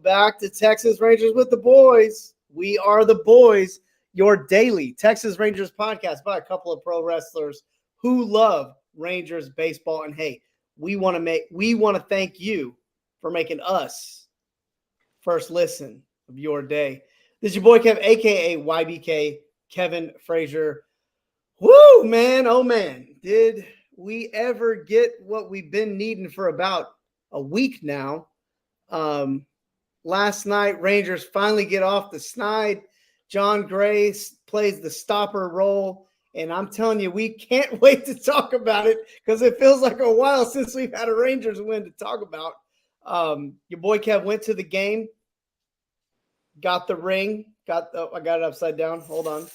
back to Texas Rangers with the Boys. We are the Boys, your daily Texas Rangers podcast by a couple of pro wrestlers who love Rangers baseball. And hey, we want to thank you for making us first listen of your day. This is your boy Kev, aka YBK, Kevin Frazier. Woo, man, oh man, did we ever get what we've been needing for about a week now? Last night, Rangers finally get off the snide. John Gray plays the stopper role, and I'm telling you, we can't wait to talk about it because it feels like a while since we've had a Rangers win to talk about. Your boy Kev went to the game, got the ring, I got it upside down. Hold on.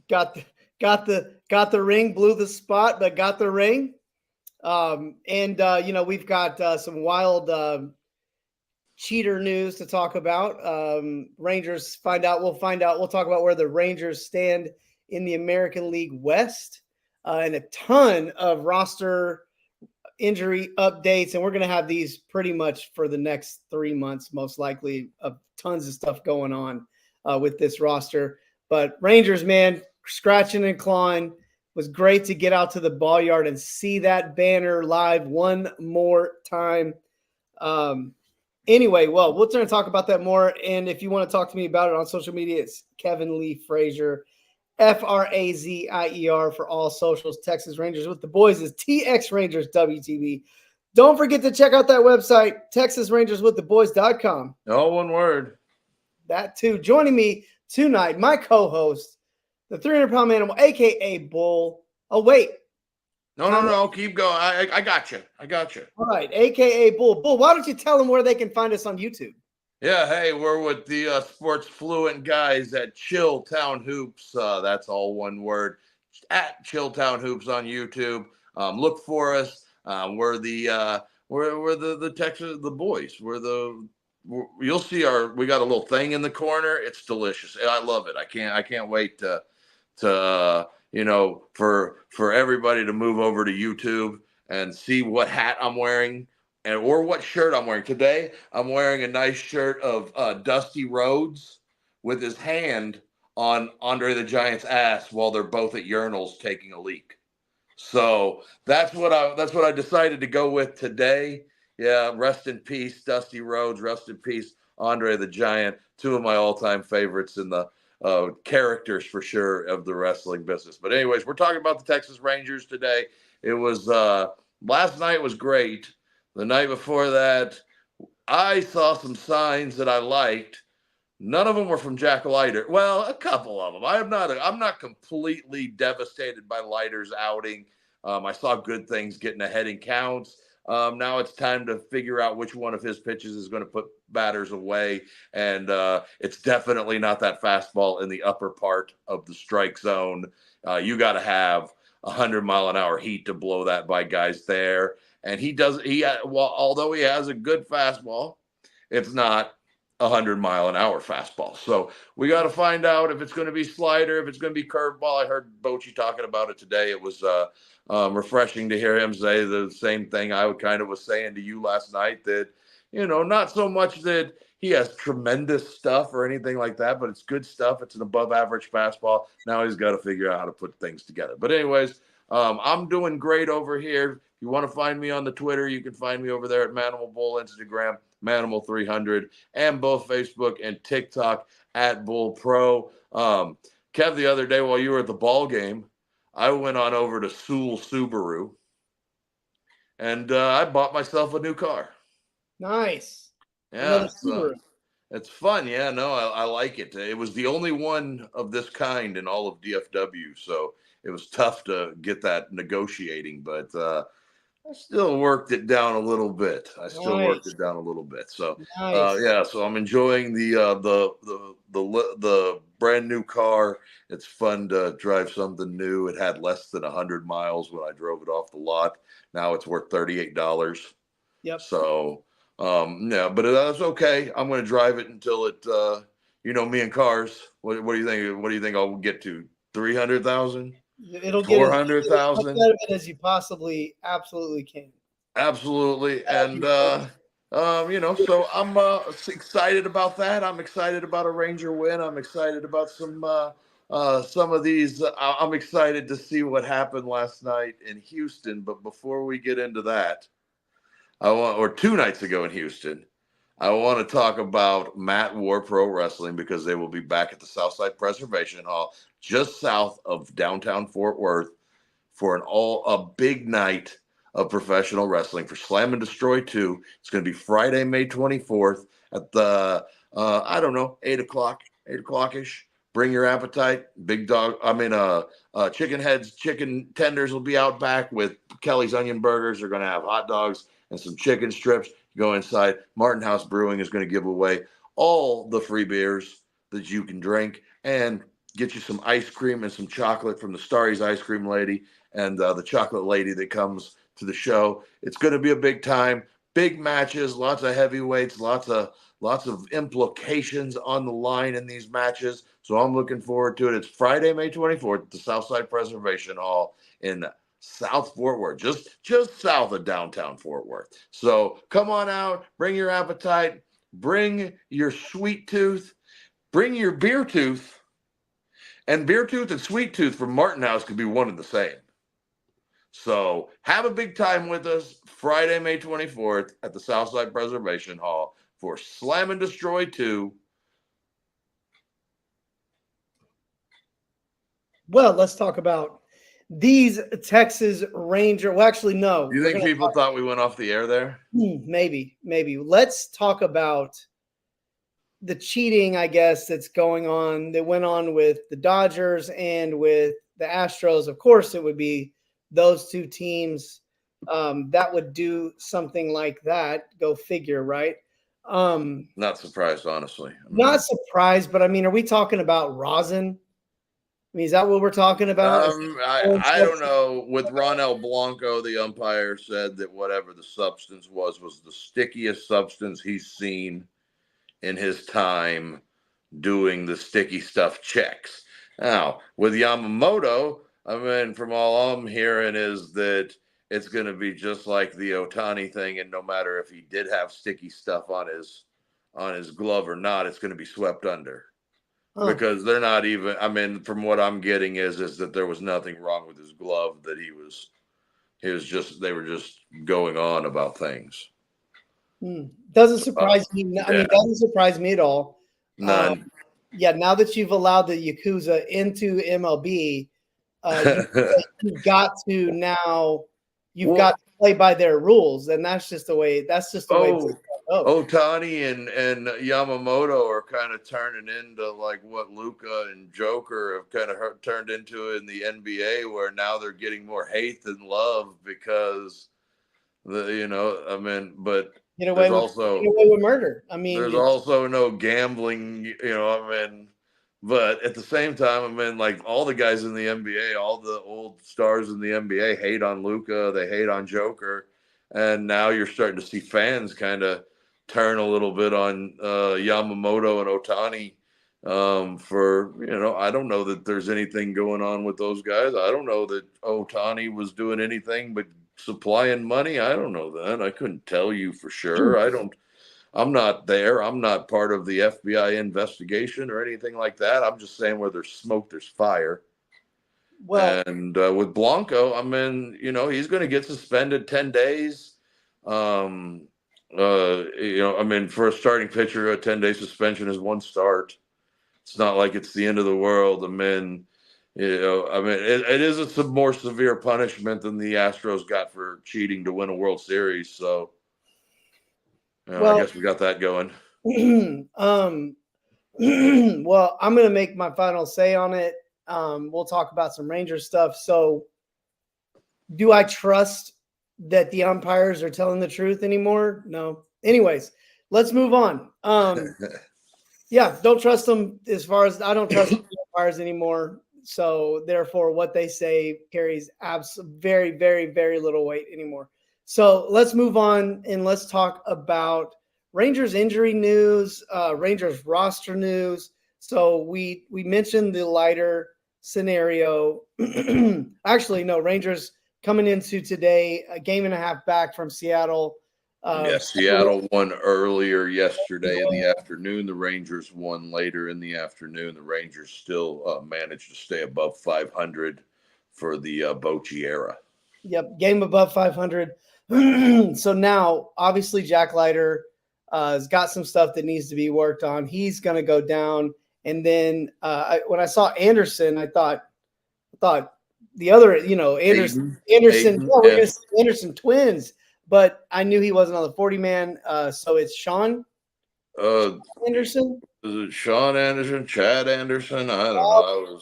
Got the ring, blew the spot, but got the ring. We've got some wild cheater news to talk about. Rangers we'll talk about where the Rangers stand in the American League West, and a ton of roster injury updates. And we're going to have these pretty much for the next 3 months, most likely, of tons of stuff going on with this roster. But Rangers, man, scratching and clawing. It was great to get out to the ball yard and see that banner live one more time. Anyway, well, we're going to talk about that more. And if you want to talk to me about it on social media, it's Kevin Lee Frazier, Frazier for all socials. Texas Rangers with the Boys is TX Rangers WTB. Don't forget to check out that website, TexasRangersWithTheBoys.com. All one word. That too. Joining me tonight, my co-host, the 300-pound animal, a.k.a. Bull. Oh, wait. No. Keep going. I got you. All right. A.k.a. Bull. Bull, why don't you tell them where they can find us on YouTube? Yeah, hey, we're with the sports fluent guys at Chilltown Hoops. That's all one word. At Chilltown Hoops on YouTube. Look for us. We're the Texas, the Boys. You'll see we got a little thing in the corner. It's delicious. I love it. I can't wait to for everybody to move over to YouTube and see what hat I'm wearing or what shirt I'm wearing. Today, I'm wearing a nice shirt of Dusty Rhodes with his hand on Andre the Giant's ass while they're both at urinals taking a leak. So that's what I decided to go with today. Yeah, rest in peace, Dusty Rhodes. Rest in peace, Andre the Giant. Two of my all-time favorites in the characters for sure of the wrestling business. But anyways, we're talking about the Texas Rangers today. It was last night was great. The night before that, I saw some signs that I liked. None of them were from Jack Leiter. Well, a couple of them. I'm not completely devastated by Leiter's outing. I saw good things getting ahead in counts. Now it's time to figure out which one of his pitches is going to put batters away. And it's definitely not that fastball in the upper part of the strike zone. You got to have 100-mile-an-hour heat to blow that by guys there. And although he has a good fastball, it's not 100-mile-an-hour fastball. So we got to find out if it's going to be slider, if it's going to be curveball. I heard Bochy talking about it today. It was refreshing to hear him say the same thing I kind of was saying to you last night, that, not so much that he has tremendous stuff or anything like that, but it's good stuff. It's an above average fastball. Now he's got to figure out how to put things together. But anyways, I'm doing great over here. If you want to find me on the Twitter, you can find me over there at Manimal Bull, Instagram, Manimal300, and both Facebook and TikTok at Bull Pro. Kev, the other day while you were at the ball game, I went on over to Sewell Subaru, and I bought myself a new car. Nice. Yeah, it's fun. Yeah, no, I like it. It was the only one of this kind in all of DFW, so it was tough to get that negotiating, but I still worked it down a little bit. So, nice. So I'm enjoying the brand new car. It's fun to drive something new. It had less than 100 miles when I drove it off the lot. Now it's worth $38. Yep. So, but that's okay. I'm going to drive it until it, me and cars. What do you think? What do you think I'll get to? 300,000? It'll get 400,000 as you possibly absolutely can. Absolutely. And So I'm excited about that. I'm excited about a Ranger win. I'm excited about some of these. I'm excited to see what happened last night in Houston. But before we get into that, or 2 nights ago in Houston, I want to talk about Matt War Pro Wrestling because they will be back at the Southside Preservation Hall, just south of downtown Fort Worth, for a big night of professional wrestling for Slam and Destroy 2. It's going to be Friday, May 24th at the I don't know, 8 o'clock ish. Bring your appetite. Big dog. Chicken heads, chicken tenders will be out back with Kelly's Onion Burgers. They're going to have hot dogs and some chicken strips. Go inside. Martin House Brewing is going to give away all the free beers that you can drink and get you some ice cream and some chocolate from the Starry's Ice Cream Lady and the chocolate lady that comes to the show. It's going to be a big time, big matches, lots of heavyweights, lots of implications on the line in these matches. So I'm looking forward to it. It's Friday, May 24th at the Southside Preservation Hall in South Fort Worth, just south of downtown Fort Worth. So come on out, bring your appetite, bring your sweet tooth, bring your beer tooth, and beer tooth and sweet tooth from Martin House could be one and the same. So have a big time with us Friday, May 24th at the Southside Preservation Hall for Slam and Destroy 2. Well, let's talk about these Texas Ranger. Well, actually, no. You think people thought we went off the air there? Maybe. Let's talk about the cheating, I guess, that's going on. That went on with the Dodgers and with the Astros. Of course, it would be those two teams that would do something like that. Go figure, right? Not surprised, honestly. Not surprised, but I mean, are we talking about rosin? I mean, is that what we're talking about? I don't know. With Ronel Blanco, the umpire said that whatever the substance was the stickiest substance he's seen in his time doing the sticky stuff checks. Now, with Yamamoto, I mean, from all I'm hearing is that it's going to be just like the Ohtani thing, and no matter if he did have sticky stuff on his glove or not, it's going to be swept under. Because they're not even. I mean, from what I'm getting is that there was nothing wrong with his glove. That they were just going on about things. Doesn't surprise me. I mean, doesn't surprise me at all. None. Now that you've allowed the Yakuza into MLB, you've got to now. Got to play by their rules, and that's just the way. That's just the way. Ohtani and Yamamoto are kind of turning into like what Luka and Joker have kind of turned into in the NBA, where now they're getting more hate than love because but get away with murder. I mean, there's also no gambling, but at the same time, I mean, like all the guys in the NBA, all the old stars in the NBA hate on Luka, they hate on Joker, and now you're starting to see fans kind of turn a little bit on Yamamoto and Ohtani I don't know that there's anything going on with those guys. I don't know that Ohtani was doing anything but supplying money. I don't know that. I couldn't tell you for sure. I'm not there. I'm not part of the FBI investigation or anything like that. I'm just saying where there's smoke, there's fire. Well, and with Blanco, I mean, he's going to get suspended 10 days. For a starting pitcher, a 10-day suspension is one start. It's not like it's the end of the world. I mean, it is a more severe punishment than the Astros got for cheating to win a World Series. So, I guess we got that going. Well, I'm going to make my final say on it. We'll talk about some Rangers stuff. So, do I trust that the umpires are telling the truth anymore? No. Anyways, let's move on. Don't trust them as far as I don't trust the umpires anymore. So therefore, what they say carries very, very, very little weight anymore. So let's move on and let's talk about Rangers injury news, Rangers roster news. So we mentioned the lighter scenario. Actually, no, Rangers coming into today, a game and a half back from Seattle. Yeah, Seattle won earlier yesterday in the afternoon. The Rangers won later in the afternoon. The Rangers still managed to stay above 500 for the Bochy era. Yep, game above 500. So now, obviously, Jack Leiter has got some stuff that needs to be worked on. He's going to go down. And then when I saw Anderson, I thought the other, Anderson, Aiden, we're yeah. going to see Anderson twins, but I knew he wasn't on the 40-man. So it's Sean Anderson. Is it Sean Anderson, Chad Anderson? I don't know.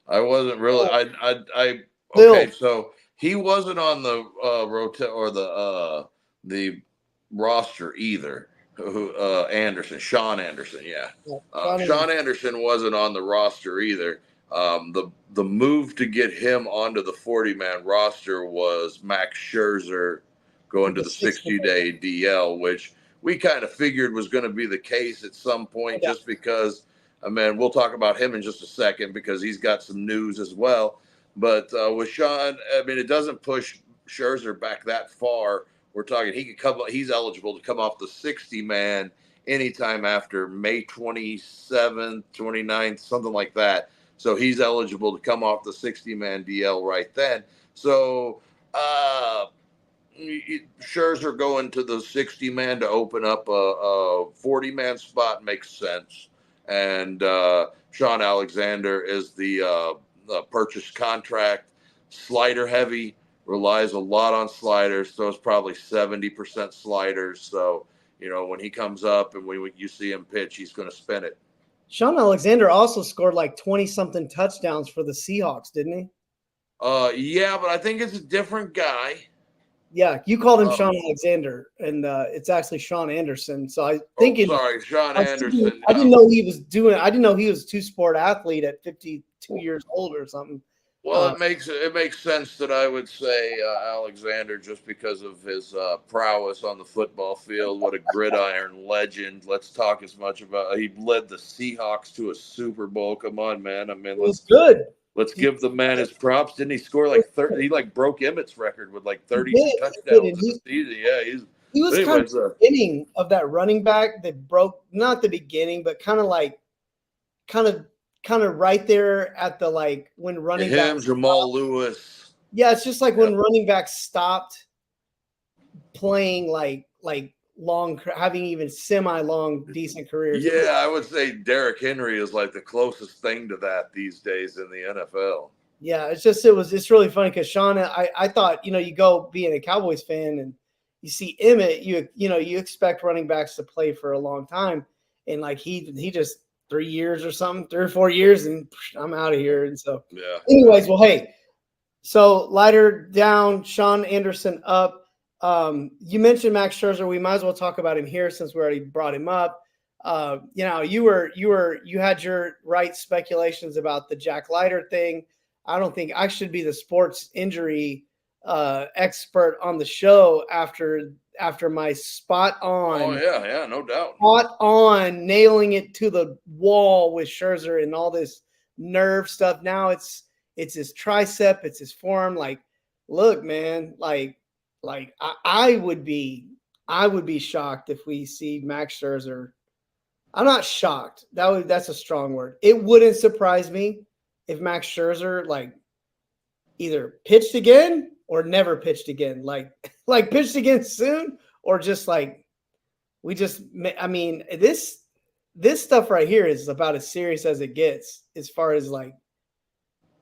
I wasn't really. I okay. So he wasn't on the or the roster either. Who Anderson, Sean Anderson, yeah. Sean Anderson wasn't on the roster either. The move to get him onto the 40-man roster was Max Scherzer going to the 60-day DL, which we kind of figured was going to be the case at some point, just because. I mean, we'll talk about him in just a second because he's got some news as well. But with Sean, I mean, it doesn't push Scherzer back that far. We're talking he could come. He's eligible to come off the 60-man anytime after May 27th, 29th, something like that. So he's eligible to come off the 60-man DL right then. So Scherzer going to the 60-man to open up a 40-man spot makes sense. And Sean Alexander is the purchase contract, slider heavy, relies a lot on sliders, throws probably 70% sliders. So, when he comes up and when you see him pitch, he's going to spin it. Sean Alexander also scored like 20-something touchdowns for the Seahawks, didn't he? Yeah, but I think it's a different guy. Yeah, you called him Sean Alexander, and it's actually Sean Anderson. So I think Sean Anderson. I didn't know he was doing. I didn't know he was a two-sport athlete at 52 years old or something. Well, it makes sense that I would say Alexander just because of his prowess on the football field. What a gridiron legend! Let's talk as much about. He led the Seahawks to a Super Bowl. Come on, man! I mean, Let's give the man his props. Didn't he score like 30? He broke Emmett's record with like 32 touchdowns in the season. Yeah, he was kind of the beginning of that running back that broke, not the beginning, but kind of right there at the when running back Jamal Lewis. Yeah, it's just like when running backs stopped playing like long, having even semi-long, decent careers. Yeah, I would say Derrick Henry is like the closest thing to that these days in the NFL. Yeah, it's really funny because Sean, I thought, you go being a Cowboys fan and you see Emmett, you expect running backs to play for a long time, and he just 3 years or something, 3 or 4 years, and I'm out of here. And so, anyways, well, hey, so Leiter down, Sean Anderson up. You mentioned Max Scherzer. We might as well talk about him here since we already brought him up. You had your right speculations about the Jack Leiter thing. I don't think I should be the sports injury expert on the show after my spot on. Oh yeah, no doubt. Spot on, nailing it to the wall with Scherzer and all this nerve stuff. Now it's his tricep, it's his forearm. Like, look, man, I would be shocked if we see Max Scherzer. I'm not shocked. That's a strong word. It wouldn't surprise me if Max Scherzer either pitched again or never pitched again. Like pitched again soon, or just I mean, this stuff right here is about as serious as it gets as far as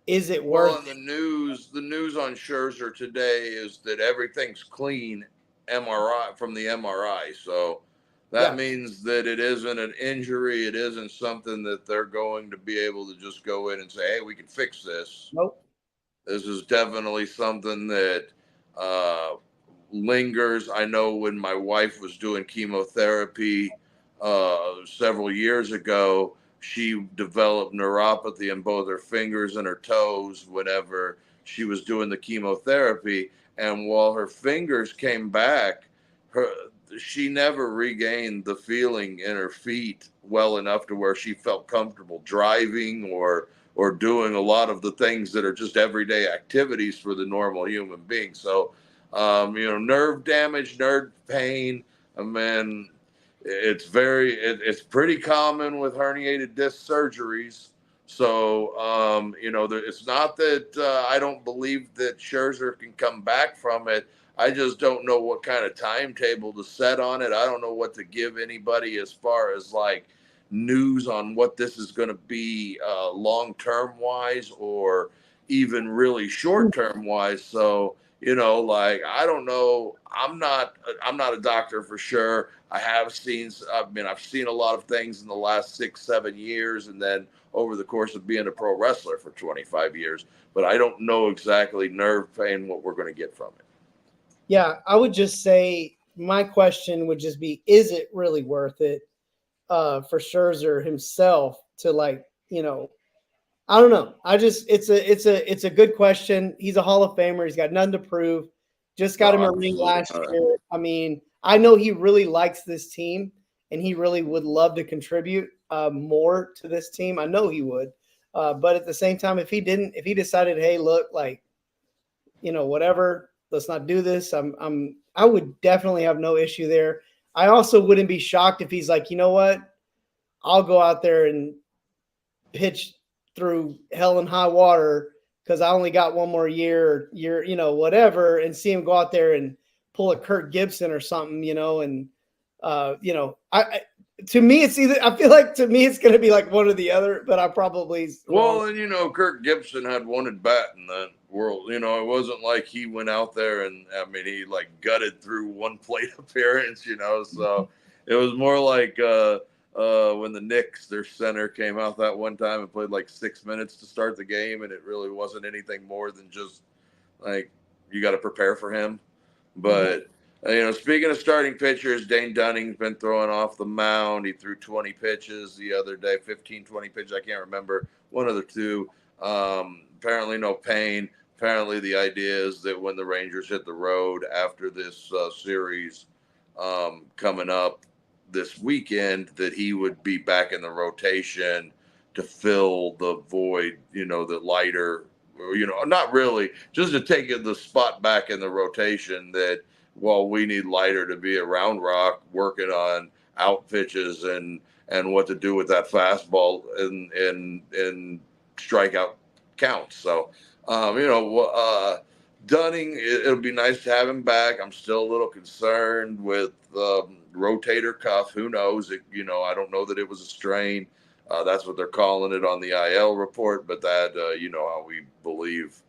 is it worth? Well, the news on Scherzer today is that everything's clean MRI from the MRI. So that means that it isn't an injury. It isn't something that they're going to be able to just go in and say, hey, we can fix this. Nope. This is definitely something that lingers. I know when my wife was doing chemotherapy several years ago, she developed neuropathy in both her fingers and her toes whenever she was doing the chemotherapy. And while her fingers came back, she never regained the feeling in her feet well enough to where she felt comfortable driving or doing a lot of the things that are just everyday activities for the normal human being. So Nerve damage, nerve pain. I mean, it's pretty common with herniated disc surgeries. So, it's not that I don't believe that Scherzer can come back from it. I just don't know what kind of timetable to set on it. I don't know what to give anybody as far as like news on what this is going to be long term wise or even really short term wise. So, like I don't know. I'm not a doctor for sure. I've seen a lot of things in the last 6 7 years, and then over the course of being a pro wrestler for 25 years. But I don't know exactly nerve pain what we're going to get from it. Yeah, I would just say my question would just be: is it really worth it for Scherzer himself to I don't know. It's a good question. He's a Hall of Famer. He's got nothing to prove. Just got No, him a ring absolutely last not. year. I mean, I know he really likes this team, and he really would love to contribute more to this team. I know he would, but at the same time, if he decided, hey, look, whatever, let's not do this. I would definitely have no issue there. I also wouldn't be shocked if he's like, you know what, I'll go out there and pitch through hell and high water because I only got one more year, whatever, and see him go out there and pull a Kirk Gibson or something, and I to me it's either I feel like to me it's going to be like one or the other, but I probably wrong. Well, and Kirk Gibson had one at bat in that world. It wasn't like he went out there and he like gutted through one plate appearance. So it was more like when the Knicks, their center, came out that one time and played like 6 minutes to start the game, and it really wasn't anything more than just like you got to prepare for him. But speaking of starting pitchers, Dane Dunning's been throwing off the mound. He threw 20 pitches the other day, 15, 20 pitches. I can't remember, one of the two. Apparently no pain. Apparently the idea is that when the Rangers hit the road after this series coming up this weekend, that he would be back in the rotation to fill the void, that Leiter, not really, just to take the spot back in the rotation that, well, we need Leiter to be around Rock working on out pitches and what to do with that fastball and strikeout counts. So, Dunning, it'll be nice to have him back. I'm still a little concerned with rotator cuff. Who knows? I don't know that it was a strain. That's what they're calling it on the IL report, but that, how we believe,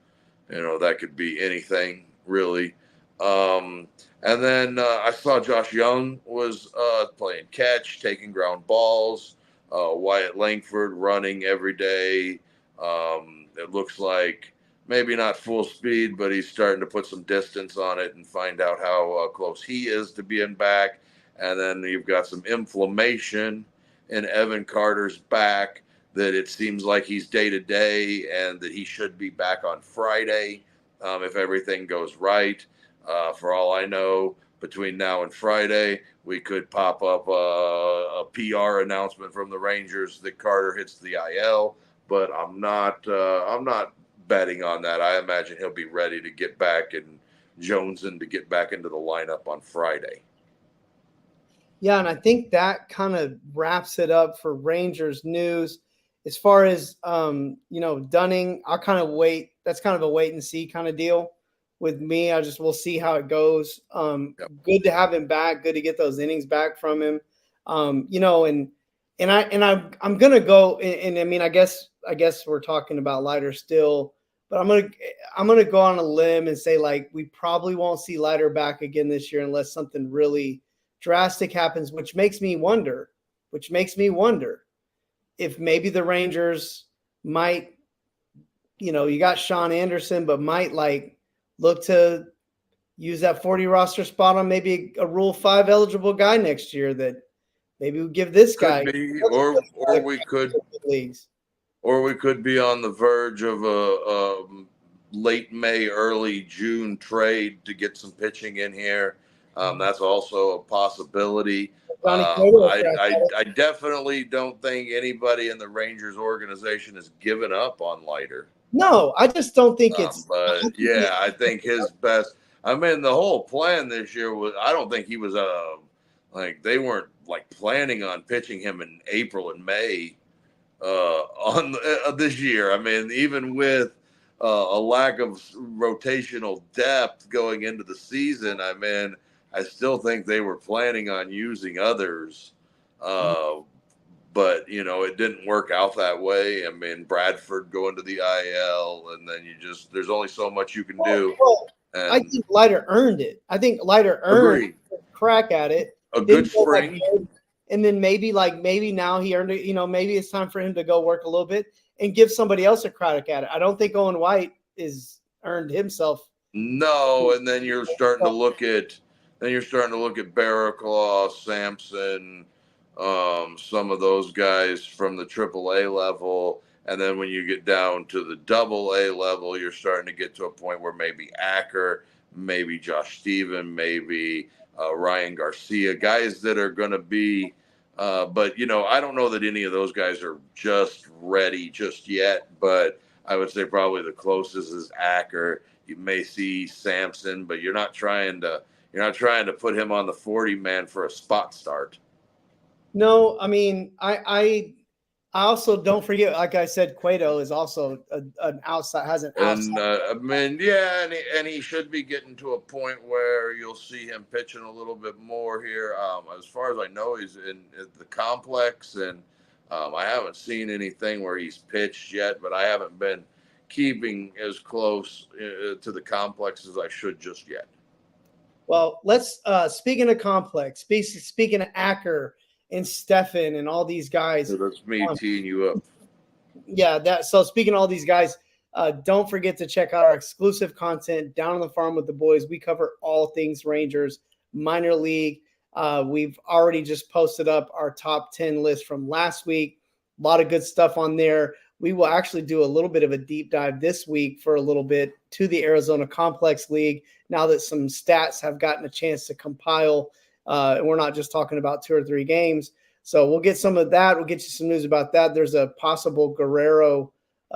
that could be anything really. And then I saw Josh Young was playing catch, taking ground balls. Wyatt Langford running every day. It looks like maybe not full speed, but he's starting to put some distance on it and find out how close he is to being back. And then you've got some inflammation in Evan Carter's back that it seems like he's day to day and that he should be back on Friday if everything goes right. For all I know, between now and Friday, we could pop up a PR announcement from the Rangers that Carter hits the IL, but I'm not betting on that. I imagine he'll be ready to get back and Jonesing to get back into the lineup on Friday. Yeah, and I think that kind of wraps it up for Rangers news. As far as Dunning, I'll kind of wait. That's kind of a wait and see kind of deal with me. We'll see how it goes. Yep. Good to have him back. Good to get those innings back from him. I'm gonna go. And I mean, I guess we're talking about Leiter still, but I'm gonna go on a limb and say like we probably won't see Leiter back again this year unless something really drastic happens, which makes me wonder if maybe the Rangers might, you got Sean Anderson, but might like look to use that 40 roster spot on maybe a Rule 5 eligible guy next year that maybe we give this guy. Could be, or we could leagues. Or we could be on the verge of a late May, early June trade to get some pitching in here. That's also a possibility. I definitely don't think anybody in the Rangers organization has given up on Leiter. No, I just don't think it's. But yeah, I think his best. I mean, the whole plan this year was, I don't think he was, like, they weren't like planning on pitching him in April and May on this year. I mean, even with a lack of rotational depth going into the season, I mean, I still think they were planning on using others. But, you know, it didn't work out that way. I mean, Bradford going to the IL, and then there's only so much you can do. Well, I And think Leiter earned it. I think Leiter earned a crack at it. A good spring. And then maybe now he earned it. You know, maybe it's time for him to go work a little bit and give somebody else a crack at it. I don't think Owen White is earned himself. No, and then you're starting to look at Barraclaw, Sampson, some of those guys from the AAA level. And then when you get down to the AA level, you're starting to get to a point where maybe Acker, maybe Josh Steven, maybe Ryan Garcia, guys that are going to be, but, you know, I don't know that any of those guys are just ready just yet, but I would say probably the closest is Acker. You may see Sampson, but you're not trying to put him on the 40-man for a spot start. No, I mean, I also don't forget, like I said, Cueto is also an outside, has an outside. And I mean, yeah, and he should be getting to a point where you'll see him pitching a little bit more here. As far as I know, he's in the complex, and I haven't seen anything where he's pitched yet, but I haven't been keeping as close to the complex as I should just yet. Well, let's speaking of complex, speaking of Acker and Stefan and all these guys. So that's me teeing you up. Yeah, so speaking of all these guys, don't forget to check out our exclusive content down on the farm with the boys. We cover all things Rangers, minor league. We've already just posted up our top 10 list from last week. A lot of good stuff on there. We will actually do a little bit of a deep dive this week for a little bit to the Arizona Complex League now that some stats have gotten a chance to compile. And we're not just talking about 2 or 3 games. So we'll get some of that. We'll get you some news about that. There's a possible Guerrero,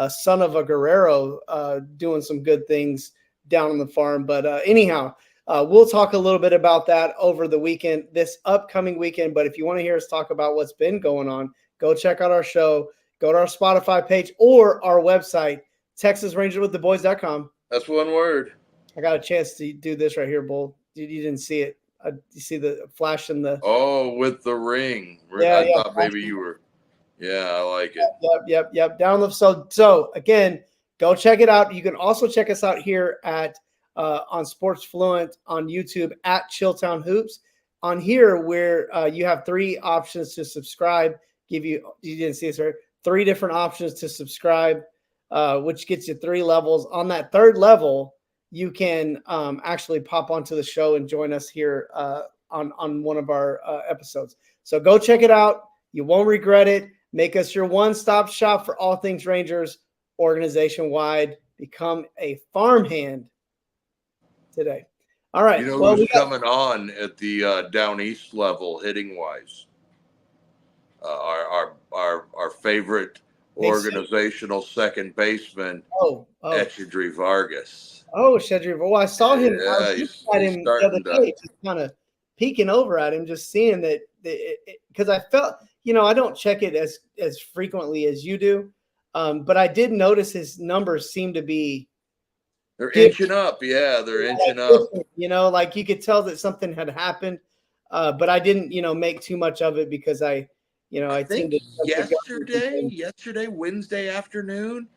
son of a Guerrero, doing some good things down on the farm. But anyhow, we'll talk a little bit about that over the weekend, this upcoming weekend. But if you want to hear us talk about what's been going on, go check out our show. Go to our Spotify page or our website, TexasRangersWithTheBoys.com. That's one word. I got a chance to do this right here, Bull. You didn't see it. You see the flash in the. Oh, with the ring. Yeah, I thought maybe you were. Yeah, I like it. Yep. Down the so again, go check it out. You can also check us out here at on Sports Fluent on YouTube at Chilltown Hoops. On here, where you have 3 options to subscribe. You didn't see this, right? 3 different options to subscribe, which gets you 3 levels. On that 3rd level, you can actually pop onto the show and join us here on one of our episodes. So go check it out. You won't regret it. Make us your one-stop shop for all things Rangers, organization-wide. Become a farmhand today. All right. You know who's coming on at the down east level hitting-wise? Our favorite organizational second baseman, Echedry Vargas. Oh, Shedry. Well, I saw him. Yeah, I he's at him the other day, just kind of peeking over at him, just seeing that because I felt, I don't check it as frequently as you do, but I did notice his numbers seem to be. They're inching up. Yeah, they're inching up. Like you could tell that something had happened, but I didn't, make too much of it because I think yesterday, Wednesday afternoon,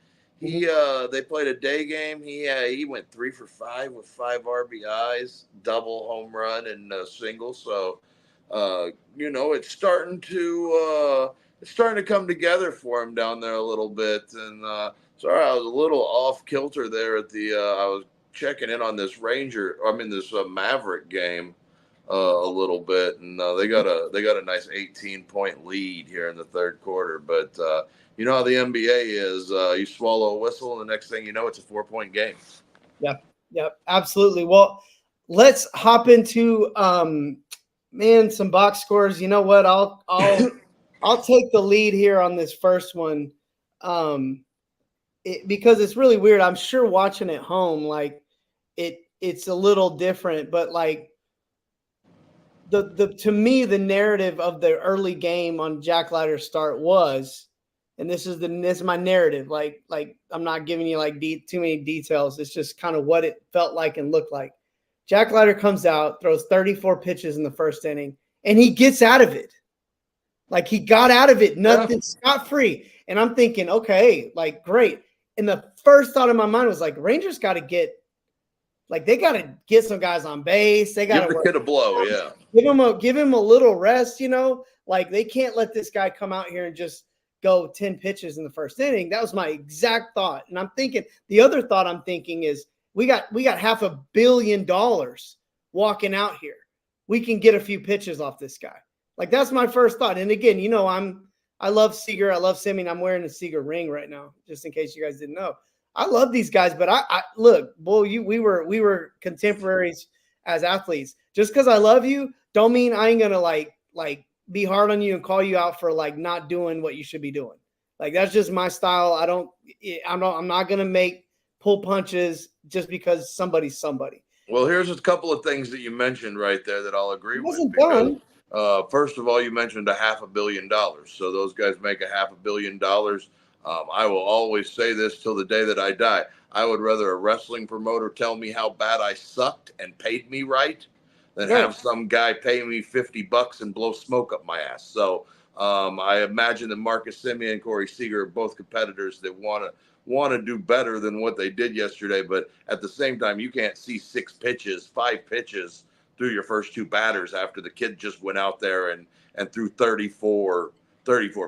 they played a day game. He went 3 for 5 with 5 RBIs, double, home run, and a single. So, it's starting to come together for him down there a little bit. And sorry, I was a little off kilter there at I was checking in on this this Maverick game a little bit, and they got a nice 18-point lead here in the 3rd quarter. But you know how the NBA is. You swallow a whistle, and the next thing you know, it's a 4-point game. Yep, absolutely. Well, let's hop into some box scores. You know what? I'll take the lead here on this first one, because it's really weird. I'm sure watching at home, like it it's a little different, but like the to me, the narrative of the early game on Jack Leiter's start was, and this is my narrative. Like I'm not giving you like too many details. It's just kind of what it felt like and looked like. Jack Leiter comes out, throws 34 pitches in the first inning, and he gets out of it. Like he got out of it, nothing, scot-free. And I'm thinking, okay, like great. And the first thought in my mind was like, Rangers got to get, like they got to get some guys on base. They got to give the kid a blow, yeah. Give him a little rest, you know. Like they can't let this guy come out here and just go 10 pitches in the first inning. That was my exact thought. And I'm thinking, the other thought I'm thinking is we got $500 million walking out here. We can get a few pitches off this guy. Like that's my first thought. And again, you know, I love Seager. I love Simeon. I'm wearing a Seager ring right now, just in case you guys didn't know. I love these guys, but I look, bull, we were contemporaries as athletes. Just because I love you, don't mean I ain't gonna like be hard on you and call you out for like not doing what you should be doing. Like that's just my style. I'm not gonna make pull punches just because somebody's somebody. Well, here's a couple of things that you mentioned right there that I'll agree with. Done. First of all, you mentioned $500 million. So those guys make $500 million. I will always say this till the day that I die. I would rather a wrestling promoter tell me how bad I sucked and paid me right than have some guy pay me $50 and blow smoke up my ass. So I imagine that Marcus Simeon and Corey Seager are both competitors that want to do better than what they did yesterday. But at the same time, you can't see 5 pitches through your first 2 batters after the kid just went out there and threw 34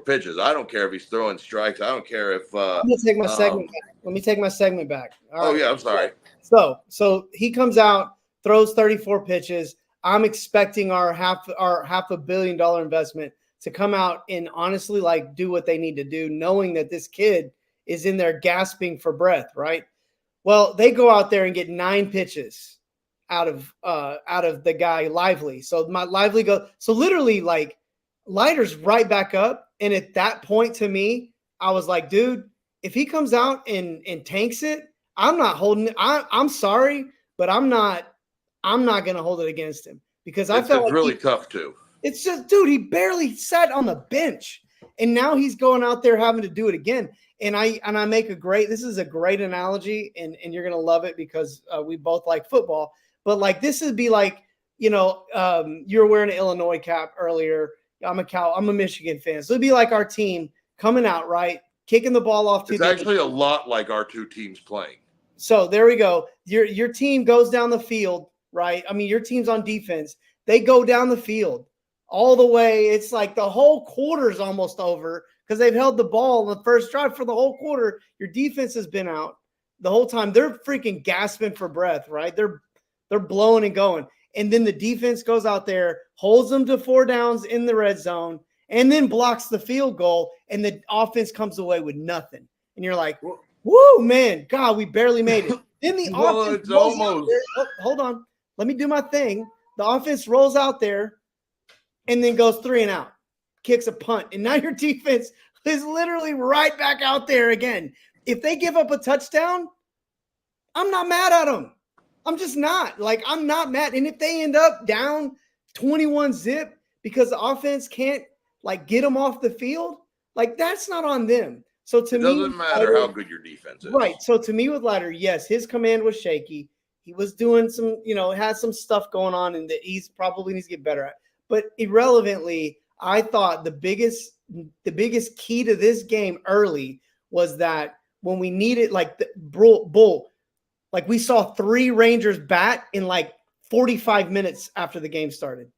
pitches. I don't care if he's throwing strikes. I don't care if let me take my segment back. Let me take my segment back. All right. Yeah, I'm sorry. So he comes out, throws 34 pitches. I'm expecting our $500 million investment to come out and honestly like do what they need to do, knowing that this kid is in there gasping for breath, right? Well, they go out there and get 9 pitches out of the guy Lively. So my Lively goes, so literally like Leiter's right back up. And at that point to me, I was like, dude, if he comes out and tanks it, I'm not holding it. I'm sorry, but I'm not going to hold it against him because I felt it's really tough too. It's just, dude, he barely sat on the bench and now he's going out there having to do it again. And I make this is a great analogy and you're going to love it because we both like football. But like this would be like, you know, you were wearing an Illinois cap earlier. I'm a Michigan fan. So it'd be like our team coming out, right? Kicking the ball off. It's actually a lot like our 2 teams playing. So there we go. Your team goes down the field, right? I mean, your team's on defense. They go down the field all the way. It's like the whole quarter's almost over because they've held the ball in the first drive for the whole quarter. Your defense has been out the whole time. They're freaking gasping for breath, right? They're blowing and going. And then the defense goes out there, holds them to 4 downs in the red zone, and then blocks the field goal, and the offense comes away with nothing. And you're like, woo, man, God, we barely made it. Then the offense rolls out there. Oh, hold on. Let me do my thing. The offense rolls out there and then goes 3 and out, kicks a punt. And now your defense is literally right back out there again. If they give up a touchdown, I'm not mad at them. I'm just not. Like, I'm not mad. And if they end up down 21-0 because the offense can't, like, get them off the field, like, that's not on them. So to me, it doesn't matter how good your defense is. Right. So to me with Leiter, yes, his command was shaky. He was doing some, you know, had some stuff going on and that he's probably needs to get better at. But irrelevantly, I thought the biggest key to this game early was that when we needed, like, the bull, like we saw 3 Rangers bat in like 45 minutes after the game started.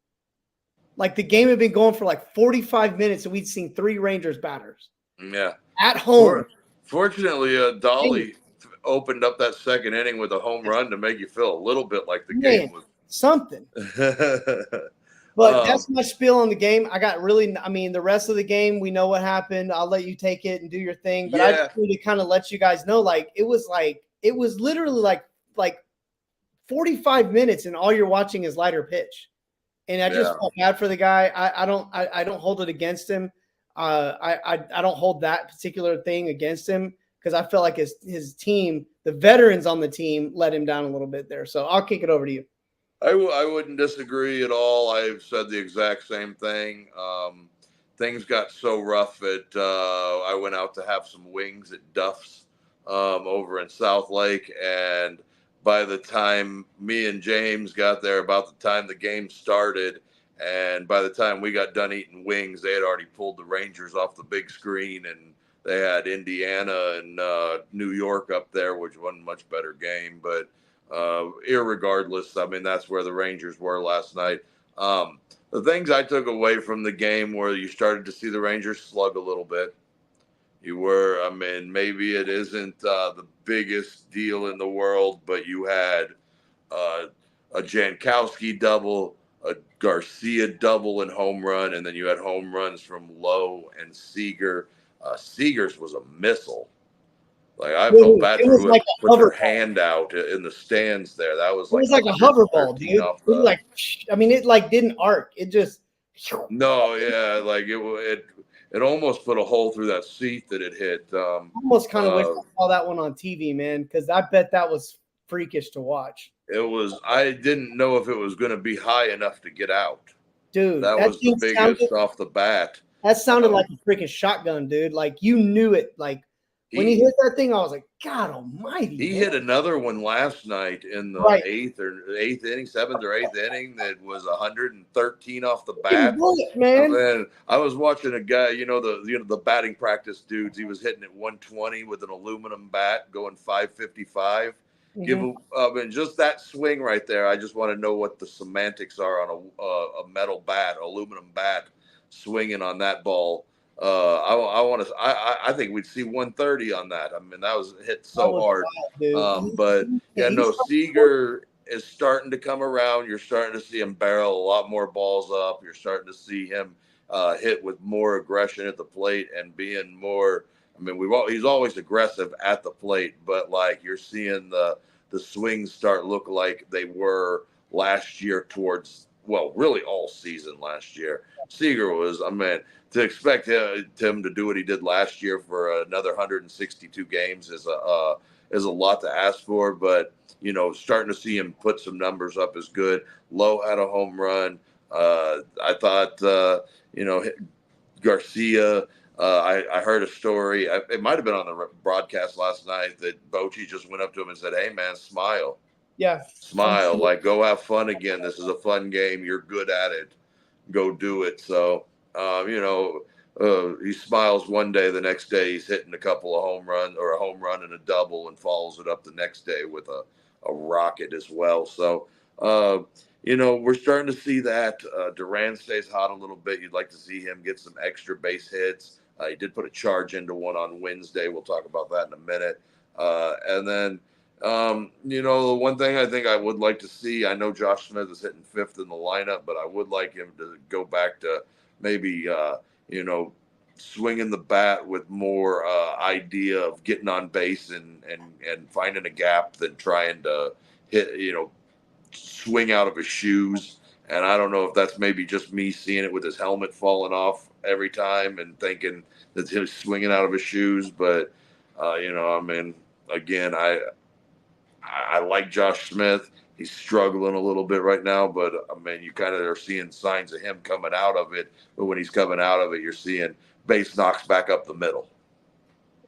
Like the game had been going for like 45 minutes and we'd seen 3 Rangers batters. Yeah. At home. Fortunately, Dolly opened up that second inning with a home run to make you feel a little bit like the game was something. But that's my spiel on the game. The rest of the game, we know what happened. I'll let you take it and do your thing. But I just need to kind of let you guys know, it was literally like 45 minutes and all you're watching is Leiter pitch. And I just felt bad for the guy. I don't hold it against him. I don't hold that particular thing against him because I felt like his team, the veterans on the team, let him down a little bit there. So I'll kick it over to you. I wouldn't disagree at all. I've said the exact same thing. Things got so rough that I went out to have some wings at Duff's over in South Lake, and by the time me and James got there, about the time the game started, and by the time we got done eating wings, they had already pulled the Rangers off the big screen, and they had Indiana and New York up there, which wasn't a much better game, but irregardless, I mean, that's where the Rangers were last night. The things I took away from the game were you started to see the Rangers slug a little bit. I mean, maybe it isn't the biggest deal in the world, but you had a Jankowski double, a Garcia double and home run, and then you had home runs from Lowe and Seager. Seager's was a missile. Like, I felt bad for whoever put their hand out in the stands there. That was like, it was like a hover ball, dude. It was like, I mean, it like didn't arc. It just. No, yeah, like it almost put a hole through that seat that it hit. Almost kind of wish I saw that one on TV, man, because I bet that was freakish to watch. It was. I didn't know if it was going to be high enough to get out. Dude, that was the biggest off the bat. That sounded like a freaking shotgun, dude. Like, you knew it. Like, when he hit that thing, I was like, God almighty. He hit another one last night in the eighth inning, seventh or eighth inning that was 113 off the bat. Man. And then I was watching a guy, the batting practice dudes. He was hitting at 120 with an aluminum bat, going 555. And just that swing right there, I just want to know what the semantics are on a metal bat, aluminum bat, swinging on that ball. I think we'd see 130 on that. I mean, that was hit so hard. But yeah, no, Seager is starting to come around. You're starting to see him barrel a lot more balls up. You're starting to see him hit with more aggression at the plate and being more. I mean, he's always aggressive at the plate, but like you're seeing the swings start look like they were last year towards, well, really all season last year. Seager was, I mean, to expect him to do what he did last year for another 162 games is a lot to ask for. But, starting to see him put some numbers up is good. Lowe had a home run. I thought, Garcia, I heard a story. It might have been on the broadcast last night that Bochy just went up to him and said, "Hey, man, smile." Yeah. Smile, like, go have fun again. This is a fun game. You're good at it. Go do it. So, he smiles one day. The next day, he's hitting a couple of home runs or a home run and a double and follows it up the next day with a rocket as well. So, we're starting to see that. Duran stays hot a little bit. You'd like to see him get some extra base hits. He did put a charge into one on Wednesday. We'll talk about that in a minute. And then, the one thing I think I would like to see, I know Josh Smith is hitting fifth in the lineup, but I would like him to go back to maybe, swinging the bat with more idea of getting on base and finding a gap than trying to hit, swing out of his shoes. And I don't know if that's maybe just me seeing it with his helmet falling off every time and thinking that he's swinging out of his shoes. But, again, I like Josh Smith. He's struggling a little bit right now, but I mean, you kind of are seeing signs of him coming out of it. But when he's coming out of it, you're seeing base knocks back up the middle.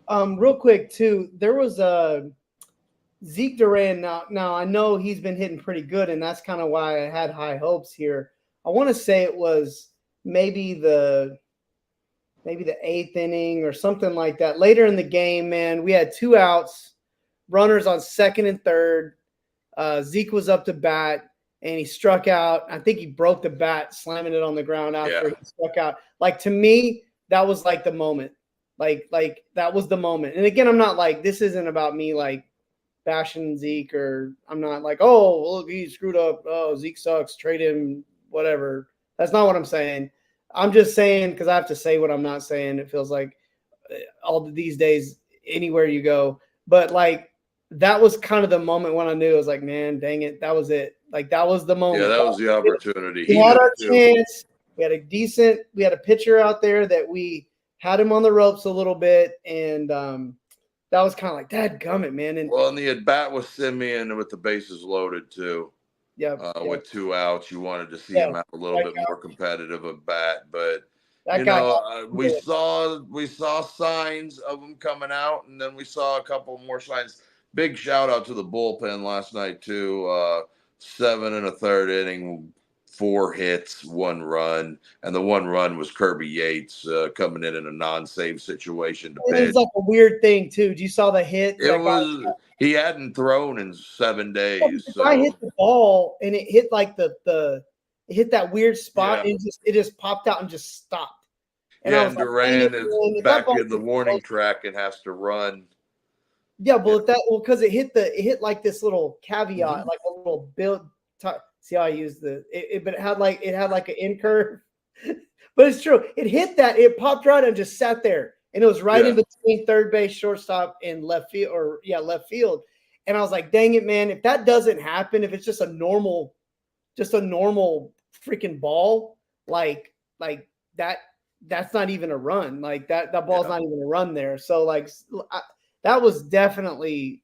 Real quick too, there was a Zeke Duran. Now I know he's been hitting pretty good, and that's kind of why I had high hopes here. I want to say it was maybe the eighth inning or something like that. Later in the game, man, we had 2 outs, runners on second and third. Zeke was up to bat, and he struck out. I think he broke the bat, slamming it on the ground after he struck out. Like, to me, that was like the moment. Like that was the moment. And again, I'm not like, this isn't about me like bashing Zeke, or I'm not like, oh, look, he screwed up. Oh, Zeke sucks. Trade him, whatever. That's not what I'm saying. I'm just saying, because I have to say what I'm not saying. It feels like all these days, anywhere you go. But like, that was kind of the moment when I knew. I was like, man, dang it, that was it. Like, that was the moment. Yeah, that was the opportunity. We had our chance. We had a pitcher out there that we had him on the ropes a little bit, and that was kind of like dadgummit, man. And Well, and the at bat with Simeon with the bases loaded too. yeah, yeah, With 2 outs, you wanted to see yeah, him have a little strike bit out. more competitive at bat, but That guy. we saw signs of him coming out, and then we saw a couple more signs. Big shout out to the bullpen last night too. 7 1/3 inning, 4 hits, 1 run, and the 1 run was Kirby Yates coming in a non-save situation to It was pitch. like a weird thing too. You saw the hit It that guy. he hadn't thrown in 7 days, The guy hit so the ball and it hit like the it hit that weird spot yeah. and it just popped out and just stopped. And I Yeah, was and like, dang it, Duran is man, if that back ball in the gets warning close, track and has to run. yeah, Yeah. but because it hit like this little caveat, Mhm. like a little build. See how I use but it had like an in curve. But it's true. It hit that. It popped right and just sat there, and it was right in Yeah. between third base, shortstop, and left field, left field. And I was like, dang it, man! If that doesn't happen, if it's just a normal freaking ball, like that, that's not even a run. Like that ball's Yeah. not even a run there. So like that was definitely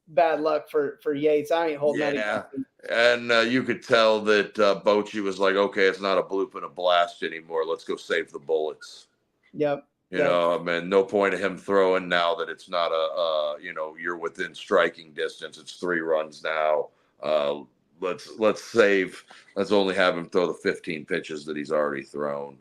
bad luck for Yates. I ain't holding that Yeah. against him. And you could tell that Bochy was like, okay, it's not a bloop and a blast anymore. Let's go save the bullets. Yep. You Yep. know, I mean, no point of him throwing now that it's not you're within striking distance. It's 3 runs now. Let's save. Let's only have him throw the 15 pitches that he's already thrown.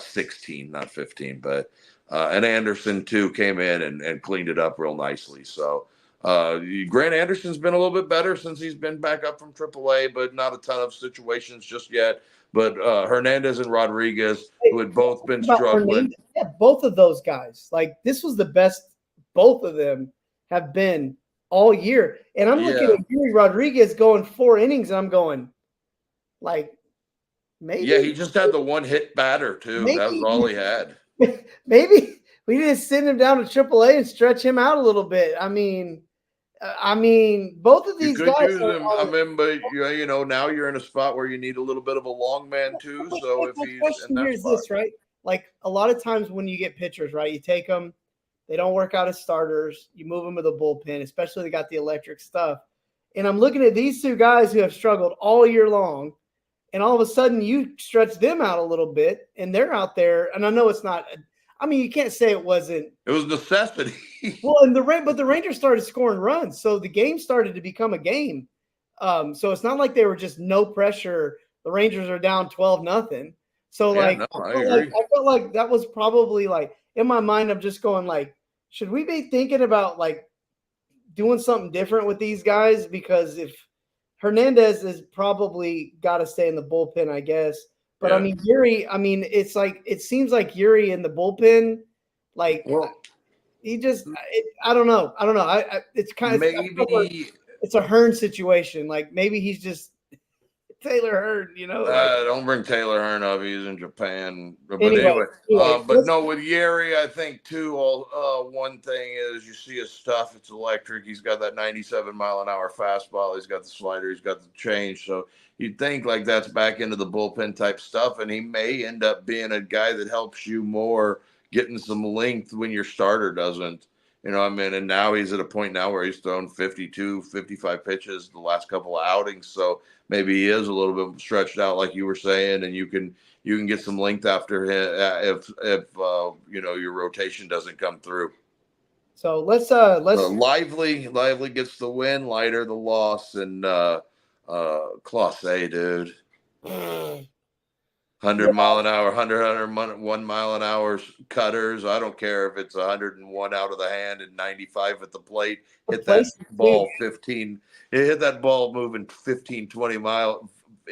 16, not 15, but and Anderson too came in and cleaned it up real nicely. So Grant Anderson's been a little bit better since he's been back up from AAA, but not a ton of situations just yet. But Hernandez and Rodriguez, Hey, who had both been about struggling. Hernandez, yeah, both of those guys. Like this was the best both of them have been all year. And I'm looking Yeah. at Yuri Rodriguez going 4 innings, and I'm going, like, Yeah, he maybe, just had the one hit batter too. That was maybe, all he had. maybe we need to send him down to AAA and stretch him out a little bit. I mean, both of You these could guys use him. I mean, but now you're in a spot where you need a little bit of a long man too. So if my he's in question here that is spot, this, right? Like a lot of times when you get pitchers, right, you take them, they don't work out as starters, you move them to the bullpen, especially they got the electric stuff. And I'm looking at these two guys who have struggled all year long, and all of a sudden you stretch them out a little bit, and they're out there. And I know it's not. I mean, you can't say it wasn't. it was necessity. Well, and but the Rangers started scoring runs, so the game started to become a game. So it's not like they were just no pressure. The Rangers are down 12-0. So Yeah, like no, I I agree. felt like that was probably like in my mind. I'm just going like, should we be thinking about like doing something different with these guys? Because if Hernandez has probably got to stay in the bullpen, I guess. But I Yeah. mean Yuri, I mean it's like it seems like Yuri in the bullpen, like Well, he just I don't know. It's kind of maybe it's a Hearn situation. Like maybe he's just Taylor Hearn, like don't bring Taylor Hearn up. He's in Japan. But anyway. anyway, but no, with Yeri, I think too. One thing is you see his stuff. It's electric. He's got that 97-mile-an-hour fastball. He's got the slider. He's got the change. So you'd think like that's back into the bullpen type stuff, and he may end up being a guy that helps you more, getting some length when your starter doesn't. I mean, and now he's at a point now where he's thrown 52, 55 pitches the last couple of outings. So maybe he is a little bit stretched out, like you were saying, and you can get some length after him if your rotation doesn't come through. So let's So lively gets the win, lighter the loss, and Class A, dude. 100-mile-an-hour, 101-mile-an-hour cutters. I don't care if it's 101 out of the hand and 95 at the plate. Hit that ball 15. Hit that ball moving 15, 20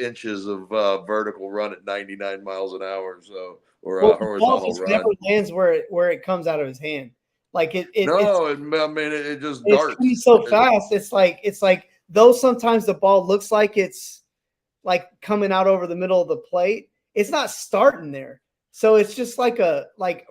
inches of vertical run at 99 miles an hour. So or a horizontal run. Never lands where it comes out of his hand. Like it just it's darts so fast. It's like though sometimes the ball looks like it's like coming out over the middle of the plate, it's not starting there. So it's just like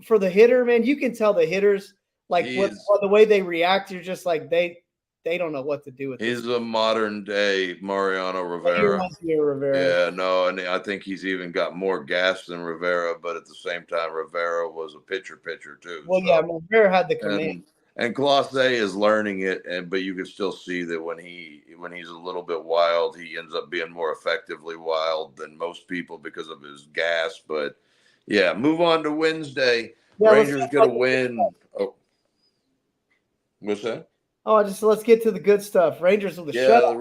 for the hitter, man, you can tell the hitters the way they react. You're just like they don't know what to do with. He's a modern day Mariano Rivera. Yeah, no, and I think he's even got more gas than Rivera, but at the same time, Rivera was a pitcher too. Well, yeah, Rivera had the command. and Colossae is learning it, but you can still see that when he's a little bit wild, he ends up being more effectively wild than most people because of his gas. But yeah, move on to Wednesday. Yeah, Rangers gonna win. Oh, what's that? Oh, let's get to the good stuff. Rangers with a Yeah, shutout. the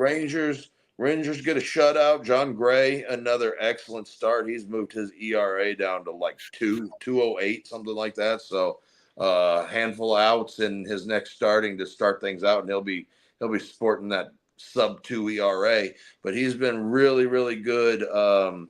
Rangers get a shutout. John Gray, another excellent start. He's moved his ERA down to like 2.08, something like that. So handful of outs in his next starting to start things out, and he'll be sporting that sub 2 ERA. But he's been really, really good. Uh,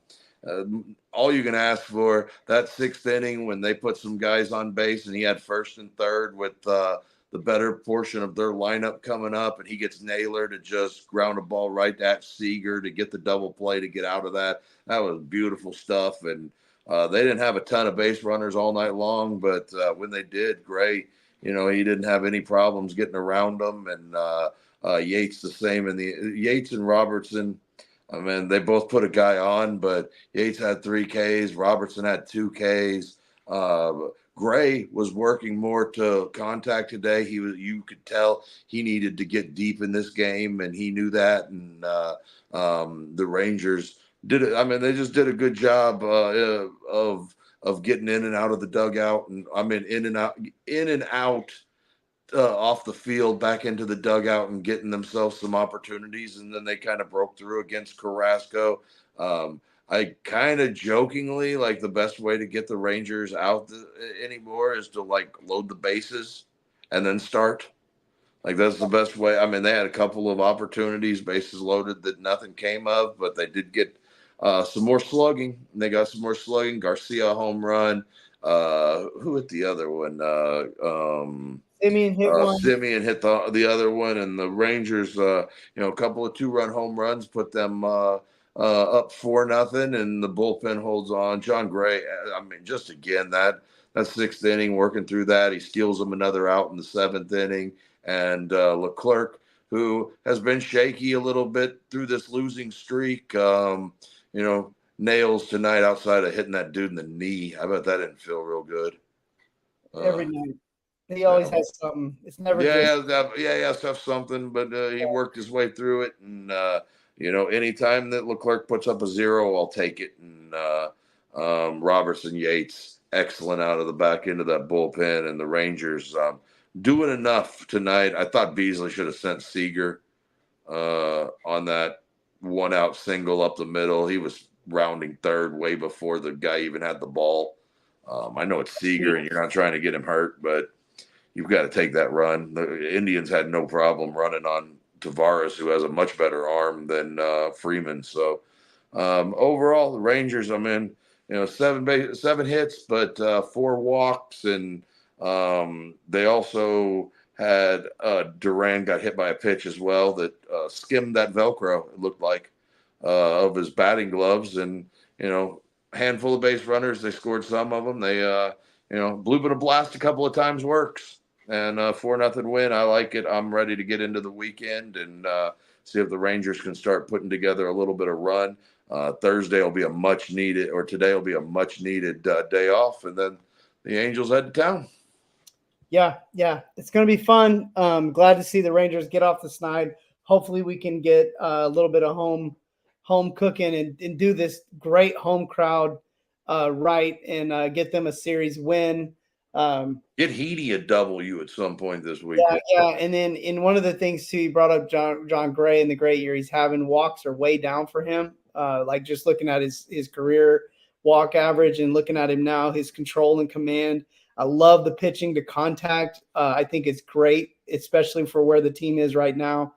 all you can ask for that sixth inning when they put some guys on base, and he had first and third with the better portion of their lineup coming up, and he gets Naylor to just ground a ball right at Seager to get the double play to get out of that. That was beautiful stuff. And they didn't have a ton of base runners all night long, but when they did, Gray, he didn't have any problems getting around them. And Yates the same. And the Yates and Robertson, I mean, they both put a guy on, but Yates had 3 Ks, Robertson had 2 Ks. Gray was working more to contact today. You could tell he needed to get deep in this game, and he knew that. And the Rangers did it. I mean, they just did a good job of getting in and out of the dugout, and I mean, in and out off the field back into the dugout and getting themselves some opportunities. And then they kind of broke through against Carrasco. I kind of jokingly like the best way to get the Rangers out anymore is to like load the bases and then start. Like that's the best way. I mean, they had a couple of opportunities, bases loaded that nothing came of, but they did get some more slugging. They got some more slugging. Garcia home run. Who hit the other one? Simeon hit one. Simeon hit the other one, and the Rangers, a couple of 2-run home runs put them up 4-0, and the bullpen holds on. John Gray, I mean, just again that sixth inning, working through that, he steals them another out in the seventh inning, and Leclerc, who has been shaky a little bit through this losing streak, nails tonight outside of hitting that dude in the knee. I bet that didn't feel real good. Every night. He always has something. It's never just. He has to have something, but he worked his way through it. And, anytime that Leclerc puts up a 0, I'll take it. And Robertson, Yates, excellent out of the back end of that bullpen. And the Rangers doing enough tonight. I thought Beasley should have sent Seager on that 1-out single up the middle. He was rounding third way before the guy even had the ball. I know it's Seager and you're not trying to get him hurt, but you've got to take that run. The Indians had no problem running on Tavares, who has a much better arm than Freeman. So overall, the Rangers, 7 hits, but 4 walks, and they also had Duran got hit by a pitch as well that skimmed that Velcro, it looked like, of his batting gloves. And, handful of base runners. They scored some of them. They, blue but a blast a couple of times works. And 4-0 win. I like it. I'm ready to get into the weekend and see if the Rangers can start putting together a little bit of run. Thursday will be today will be a much needed day off. And then the Angels head to town. Yeah. It's going to be fun. Glad to see the Rangers get off the snide. Hopefully we can get a little bit of home cooking and do this great home crowd right and get them a series win. Get Heedy a W at some point this week. Yeah. And then in one of the things too, you brought up John Gray and the great year he's having. Walks are way down for him. Like just looking at his career walk average and looking at him now, his control and command. I love the pitching to contact. I think it's great, especially for where the team is right now.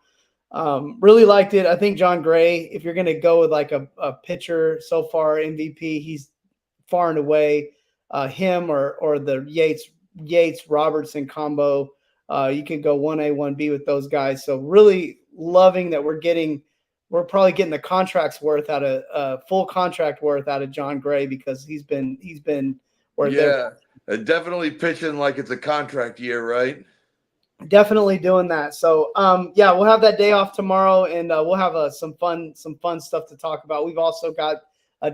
Really liked it. I think John Gray, if you're going to go with like a pitcher so far MVP, he's far and away him or the Yates Robertson combo. You could go 1A, 1B with those guys. So really loving that we're probably getting the contract's worth out of full contract worth out of John Gray because he's been where they're definitely pitching like it's a contract year, right? Definitely doing that. So we'll have that day off tomorrow, and we'll have some fun stuff to talk about. We've also got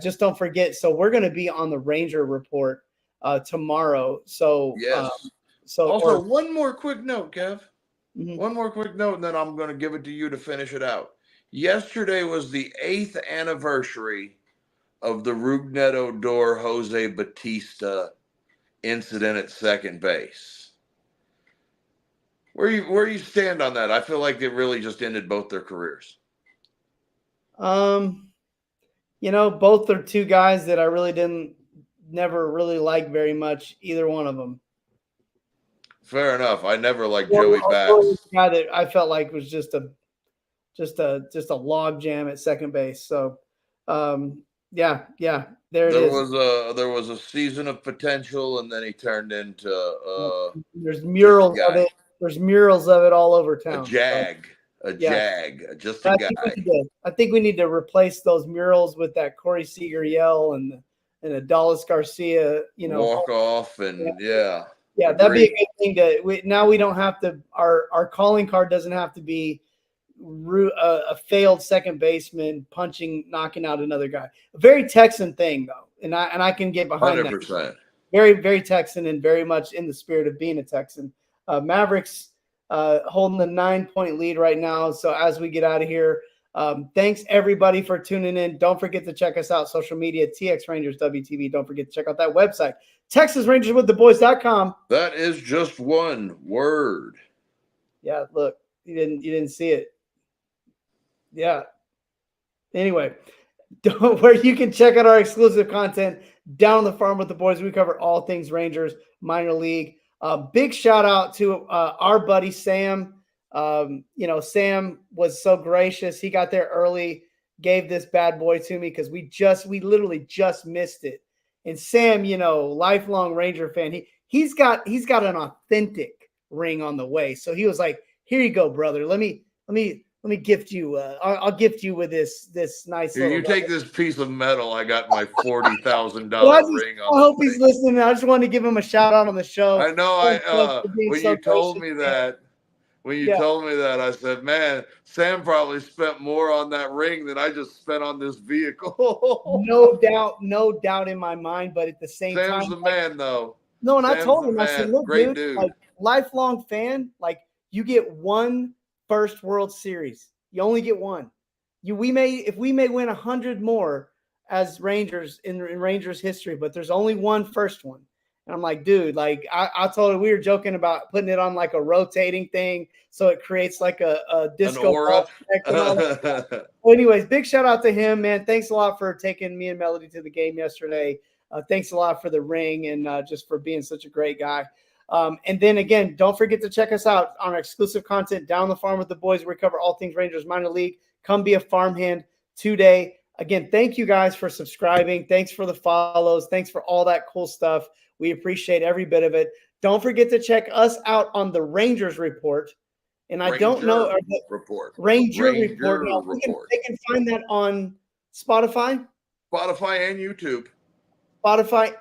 just don't forget. So we're going to be on the Ranger Report tomorrow. So yes, So also, one more quick note, Kev. Mhm. One more quick note, and then I'm going to give it to you to finish it out. Yesterday was the 8th anniversary of the Rougned Odor Jose Batista incident at second base. Where you stand on that? I feel like it really just ended both their careers. Both are two guys that I really never really liked very much, either one of them. Fair enough. I never liked Joey Bats. The guy that I felt like was just a log jam at second base. So, yeah, there it is. There was a season of potential, and then he turned into there's murals of it. There's murals of it all over town. A jag, just a guy. I think we need to replace those murals with that Corey Seager yell and Adolis Garcia, walk off, and yeah, that'd be a good thing now we don't have to, our calling card doesn't have to be a failed second baseman knocking out another guy. A very Texan thing though, and I can get behind 100%. That. Very, very Texan, and very much in the spirit of being a Texan. Mavericks holding the 9-point lead right now. So as we get out of here, thanks everybody for tuning in. Don't forget to check us out social media, TX Rangers WTV. Don't forget to check out that website, TexasRangersWithTheBoys.com. That is just one word. Yeah, look, you didn't see it. Yeah. Anyway, where you can check out our exclusive content down on the farm with the boys. We cover all things Rangers, minor league. Big shout out to our buddy Sam. Sam was so gracious. He got there early, gave this bad boy to me because we literally just missed it. And Sam, lifelong Ranger fan, he's got an authentic ring on the way. So he was like, "Here you go, brother. Let me gift you. I'll gift you with this nice." Here, you take this piece of metal. I got my $40,000 ring on. I hope he's listening. I just wanted to give him a shout out on the show. I know. When you told me that, I said, "Man, Sam probably spent more on that ring than I just spent on this vehicle." no doubt in my mind. But at the same time, Sam's the man, though. No, and I told him, I said, "Look, dude, like lifelong fan, like you get one first World Series. You only get one. If we may win 100 more as Rangers in Rangers history, but there's only one first one." And I'm like, dude, like I told him, we were joking about putting it on like a rotating thing so it creates like a disco ball effect and all that. Well, anyways, big shout out to him, man. Thanks a lot for taking me and Melody to the game yesterday. Thanks a lot for the ring and just for being such a great guy. And then again, don't forget to check us out on our exclusive content down the farm with the boys, where we cover all things Rangers minor league. Come be a farmhand today. Again, thank you guys for subscribing. Thanks for the follows. Thanks for all that cool stuff. We appreciate every bit of it. Don't forget to check us out on the Rangers Report. And I don't know Ranger Report. They can find that on Spotify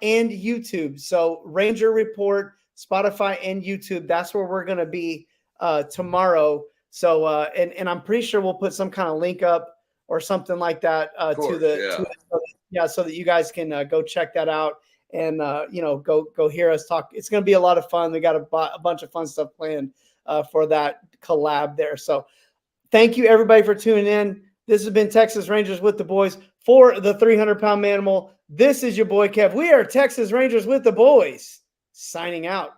and YouTube. So Ranger Report, Spotify and YouTube. That's where we're going to be tomorrow. So and I'm pretty sure we'll put some kind of link up or something like that so that you guys can go check that out and go hear us talk. It's going to be a lot of fun. We got a bunch of fun stuff planned for that collab there. So thank you everybody for tuning in. This has been Texas Rangers with the boys. For the 300-pound manimal, this is your boy Kev. We are Texas Rangers with the boys, signing out.